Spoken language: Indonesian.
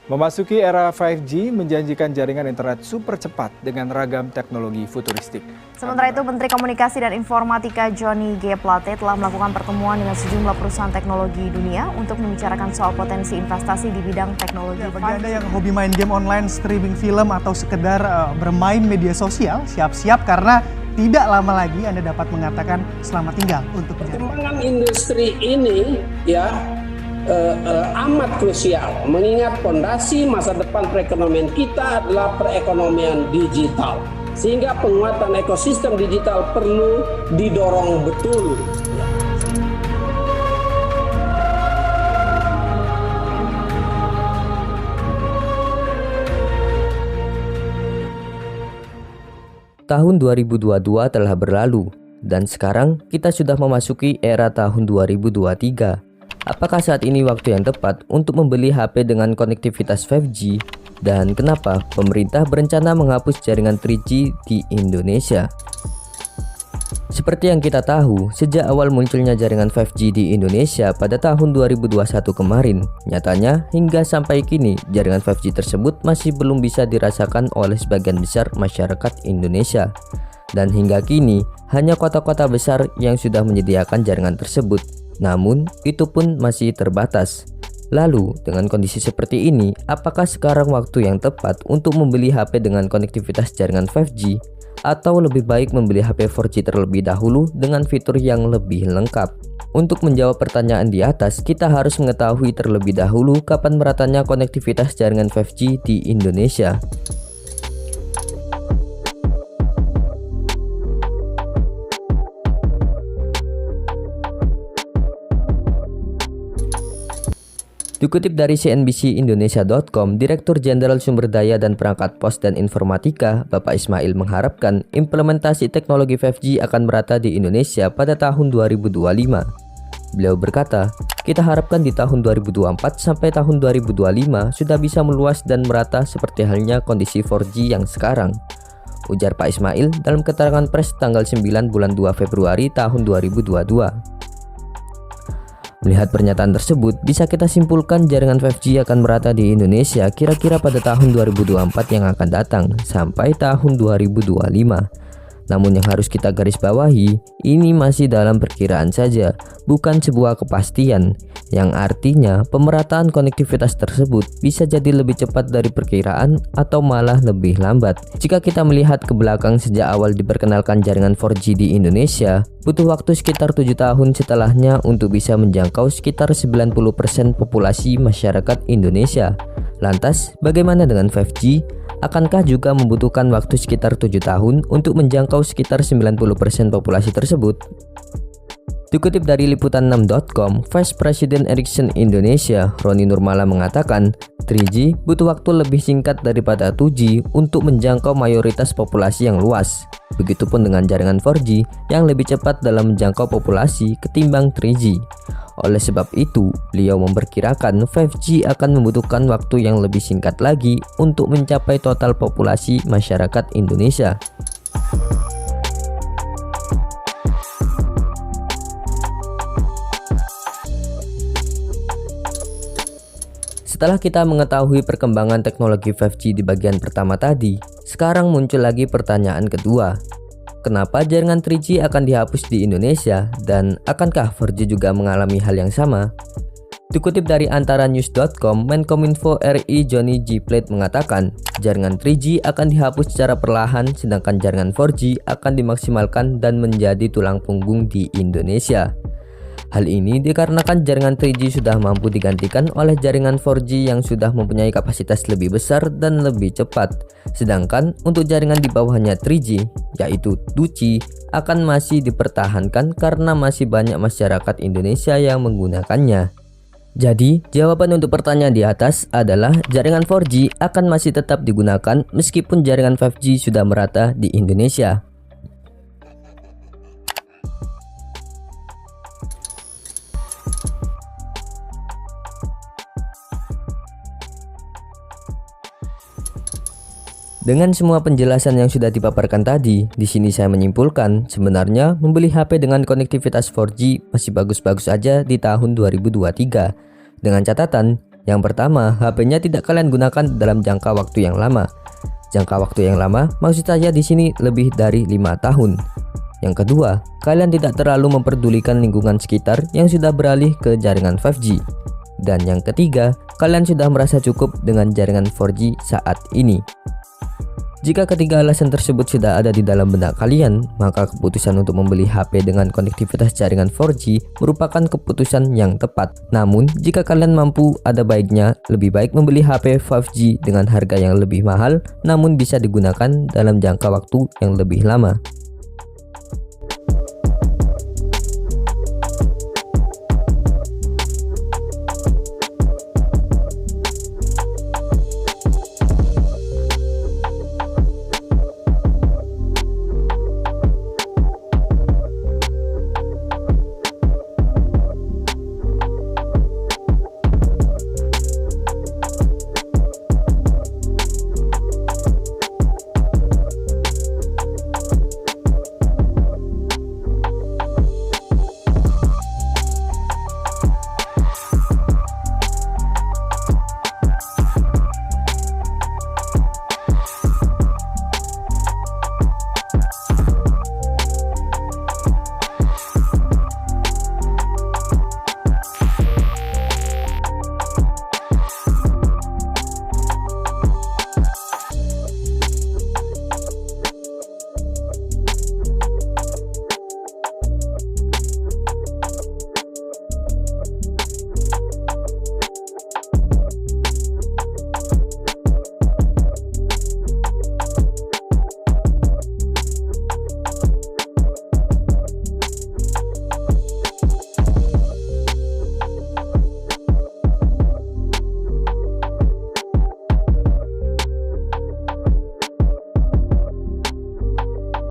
Memasuki era 5G menjanjikan jaringan internet super cepat dengan ragam teknologi futuristik. Sementara itu, Menteri Komunikasi dan Informatika Johnny G. Plate telah melakukan pertemuan dengan sejumlah perusahaan teknologi dunia untuk membicarakan soal potensi investasi di bidang teknologi 5G. Bagi Anda yang hobi main game online, streaming film, atau sekedar bermain media sosial, siap-siap karena tidak lama lagi Anda dapat mengatakan selamat tinggal untuk perkembangan industri ini amat krusial mengingat fondasi masa depan perekonomian kita adalah perekonomian digital, sehingga penguatan ekosistem digital perlu didorong betul. Tahun 2022 telah berlalu dan sekarang kita sudah memasuki era tahun 2023. Apakah saat ini waktu yang tepat untuk membeli HP dengan konektivitas 5G? Dan kenapa pemerintah berencana menghapus jaringan 3G di Indonesia? Seperti yang kita tahu, sejak awal munculnya jaringan 5G di Indonesia pada tahun 2021 kemarin, nyatanya hingga sampai kini jaringan 5G tersebut masih belum bisa dirasakan oleh sebagian besar masyarakat Indonesia. Dan hingga kini, hanya kota-kota besar yang sudah menyediakan jaringan tersebut. Namun, itu pun masih terbatas. Lalu, dengan kondisi seperti ini, apakah sekarang waktu yang tepat untuk membeli HP dengan konektivitas jaringan 5G? Atau lebih baik membeli HP 4G terlebih dahulu dengan fitur yang lebih lengkap? Untuk menjawab pertanyaan di atas, kita harus mengetahui terlebih dahulu kapan meratanya konektivitas jaringan 5G di Indonesia. Dikutip dari cnbcindonesia.com, Direktur Jenderal Sumber Daya dan Perangkat Pos dan Informatika, Bapak Ismail mengharapkan implementasi teknologi 5G akan merata di Indonesia pada tahun 2025. Beliau berkata, kita harapkan di tahun 2024 sampai tahun 2025 sudah bisa meluas dan merata seperti halnya kondisi 4G yang sekarang. Ujar Pak Ismail dalam keterangan pers tanggal 9 bulan 2 Februari tahun 2022. Melihat pernyataan tersebut, bisa kita simpulkan jaringan 5G akan merata di Indonesia kira-kira pada tahun 2024 yang akan datang sampai tahun 2025. Namun yang harus kita garis bawahi, ini masih dalam perkiraan saja, bukan sebuah kepastian, yang artinya pemerataan konektivitas tersebut bisa jadi lebih cepat dari perkiraan atau malah lebih lambat. Jika kita melihat ke belakang sejak awal diperkenalkan jaringan 4G di Indonesia, butuh waktu sekitar 7 tahun setelahnya untuk bisa menjangkau sekitar 90% populasi masyarakat Indonesia. Lantas, bagaimana dengan 5G? Akankah juga membutuhkan waktu sekitar 7 tahun untuk menjangkau sekitar 90% populasi tersebut? Dikutip dari liputan6.com, Vice President Ericsson Indonesia, Roni Nurmala mengatakan, 3G butuh waktu lebih singkat daripada 2G untuk menjangkau mayoritas populasi yang luas. Begitupun dengan jaringan 4G yang lebih cepat dalam menjangkau populasi ketimbang 3G. Oleh sebab itu, beliau memperkirakan 5G akan membutuhkan waktu yang lebih singkat lagi untuk mencapai total populasi masyarakat Indonesia. Setelah kita mengetahui perkembangan teknologi 5G di bagian pertama tadi, sekarang muncul lagi pertanyaan kedua. Kenapa jaringan 3G akan dihapus di Indonesia dan akankah 4G juga mengalami hal yang sama? Dikutip dari antaranews.com, Menkominfo RI Johnny G. Plate mengatakan, jaringan 3G akan dihapus secara perlahan sedangkan jaringan 4G akan dimaksimalkan dan menjadi tulang punggung di Indonesia. Hal ini dikarenakan jaringan 3G sudah mampu digantikan oleh jaringan 4G yang sudah mempunyai kapasitas lebih besar dan lebih cepat. Sedangkan untuk jaringan di bawahnya 3G, yaitu 2G, akan masih dipertahankan karena masih banyak masyarakat Indonesia yang menggunakannya. Jadi, jawaban untuk pertanyaan di atas adalah jaringan 4G akan masih tetap digunakan meskipun jaringan 5G sudah merata di Indonesia. Dengan semua penjelasan yang sudah dipaparkan tadi, di sini saya menyimpulkan sebenarnya membeli HP dengan konektivitas 4G masih bagus-bagus aja di tahun 2023. Dengan catatan, Yang pertama, HP-nya tidak kalian gunakan dalam jangka waktu yang lama. Jangka waktu yang lama maksud saya di sini lebih dari 5 tahun. Yang kedua, kalian tidak terlalu memperdulikan lingkungan sekitar yang sudah beralih ke jaringan 5G. Dan yang ketiga, kalian sudah merasa cukup dengan jaringan 4G saat ini. Jika ketiga alasan tersebut sudah ada di dalam benak kalian, maka keputusan untuk membeli HP dengan konektivitas jaringan 4G merupakan keputusan yang tepat. Namun, jika kalian mampu, ada baiknya lebih baik membeli HP 5G dengan harga yang lebih mahal, namun bisa digunakan dalam jangka waktu yang lebih lama.